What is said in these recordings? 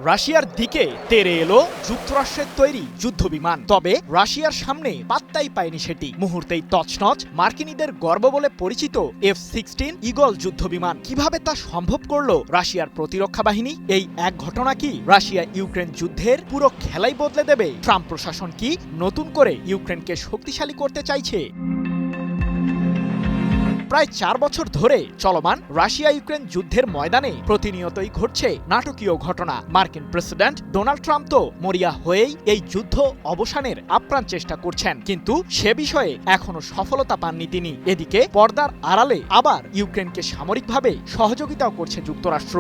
রাশিয়ার দিকে তেড়ে এলো যুক্তরাষ্ট্রের তৈরি যুদ্ধবিমান। তবে রাশিয়ার সামনে পাত্তাই পায়নি সেটি। মুহূর্তেই তছনছ মার্কিনীদের গর্ব বলে পরিচিত F-16 ঈগল যুদ্ধবিমান। কিভাবে তা সম্ভব করলো রাশিয়ার প্রতিরক্ষা বাহিনী? এই এক ঘটনা কি রাশিয়া ইউক্রেন যুদ্ধের পুরো খেলাই বদলে দেবে? ট্রাম্প প্রশাসন কি নতুন করে ইউক্রেনকে শক্তিশালী করতে চাইছে? প্রায় 4 বছর ধরে চলমান রাশিয়া ইউক্রেন যুদ্ধের ময়দানে প্রতিনিয়তই ঘটছে নাটকীয় ঘটনা। মার্কিন প্রেসিডেন্ট ডোনাল্ড ট্রাম্প তো মরিয়া হয়েই এই যুদ্ধ অবসানের আপ্রাণ চেষ্টা করছেন, কিন্তু সে বিষয়ে এখনো সফলতা পাননি তিনি। এদিকে পর্দার আড়ালে আবার ইউক্রেনকে সামরিকভাবে সহযোগিতাও করছে যুক্তরাষ্ট্র।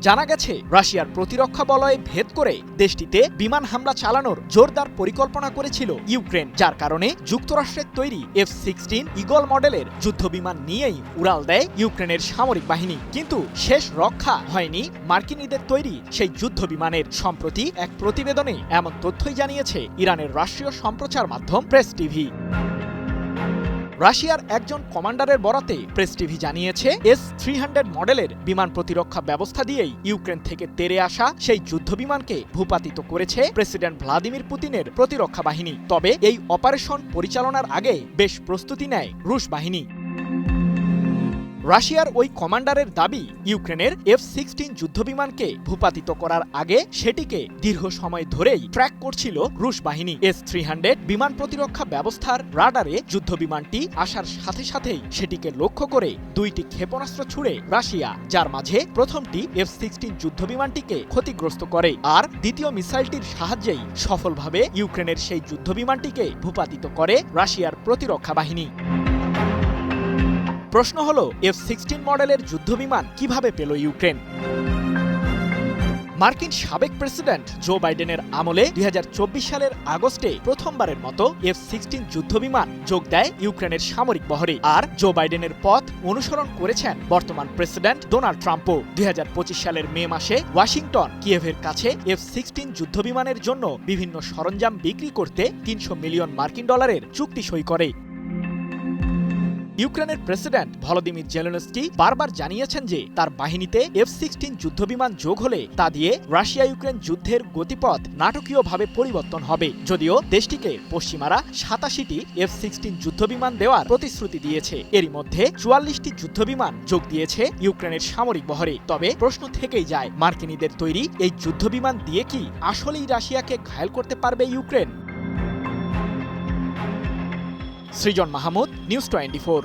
জানা গেছে রাশিয়ার প্রতিরক্ষা বলয়ে ভেদ করে দেশটিতে বিমান হামলা চালানোর জোরদার পরিকল্পনা করেছিল ইউক্রেন, যার কারণে যুক্তরাষ্ট্রের তৈরি F-16 ঈগল মডেলের যুদ্ধবিমান নিয়েই উড়াল দেয় ইউক্রেনের সামরিক বাহিনী। কিন্তু শেষ রক্ষা হয়নি মার্কিনীদের তৈরি সেই যুদ্ধবিমানের। সম্প্রতি এক প্রতিবেদনে এমন তথ্যই জানিয়েছে ইরানের রাষ্ট্রীয় সম্প্রচার মাধ্যম প্রেস টিভি। রাশিয়ার একজন কমান্ডারের বরাতে প্রেস টিভি জানিয়েছে, S-300 মডেলের বিমান প্রতিরক্ষা ব্যবস্থা দিয়েই ইউক্রেন থেকে তেড়ে আসা সেই যুদ্ধবিমানকে ভূপাতিত করেছে প্রেসিডেন্ট ভ্লাদিমির পুতিনের প্রতিরক্ষা বাহিনী। তবে এই অপারেশন পরিচালনার আগে বেশ প্রস্তুতি নেয় রুশ বাহিনী। রাশিয়ার ওই কমান্ডারের দাবি, ইউক্রেনের F-16 যুদ্ধবিমানকে ভূপাতিত করার আগে সেটিকে দীর্ঘ সময় ধরেই ট্র্যাক করছিল রুশ বাহিনী। S-300 বিমান প্রতিরক্ষা ব্যবস্থার রাডারে যুদ্ধবিমানটি আসার সাথে সাথেই সেটিকে লক্ষ্য করে 2টি ক্ষেপণাস্ত্র ছুড়ে রাশিয়া, যার মাঝে প্রথমটি F-16 যুদ্ধবিমানটিকে ক্ষতিগ্রস্ত করে, আর দ্বিতীয় মিসাইলটির সাহায্যেই সফলভাবে ইউক্রেনের সেই যুদ্ধবিমানটিকে ভূপাতিত করে রাশিয়ার প্রতিরক্ষা বাহিনী। প্রশ্ন হলো, F-16 মডেলের যুদ্ধবিমান কিভাবে পেল ইউক্রেন? মার্কিন সাবেক প্রেসিডেন্ট জো বাইডেনের আমলে 2024 সালের আগস্টে প্রথমবারের মতো F-16 যুদ্ধবিমান যোগ দেয় ইউক্রেনের সামরিক বহরে। আর জো বাইডেনের পথ অনুসরণ করেছেন বর্তমান প্রেসিডেন্ট ডোনাল্ড ট্রাম্পও। 2025 সালের মে মাসে ওয়াশিংটন কিয়েভের কাছে F-16 যুদ্ধবিমানের জন্য বিভিন্ন সরঞ্জাম বিক্রি করতে $300 মিলিয়ন চুক্তি সই করে। ইউক্রেনের প্রেসিডেন্ট ভলোদিমির জেলেনস্কি বারবার জানিয়েছেন যে তার বাহিনীতে F-16 যুদ্ধবিমান যোগ হলে তা দিয়ে রাশিয়া ইউক্রেন যুদ্ধের গতিপথ নাটকীয়ভাবে পরিবর্তন হবে। যদিও দেশটিকে পশ্চিমারা 87টি F-16 যুদ্ধবিমান দেওয়ার প্রতিশ্রুতি দিয়েছে। এরই মধ্যে 44টি যুদ্ধবিমান যোগ দিয়েছে ইউক্রেনের সামরিক বহরে। তবে প্রশ্ন থেকেই যায়, মার্কিনীদের তৈরি এই যুদ্ধবিমান দিয়ে কি আসলেই রাশিয়াকে ঘায়েল করতে পারবে ইউক্রেন? সৃজন মাহমুদ, নিউজ 24।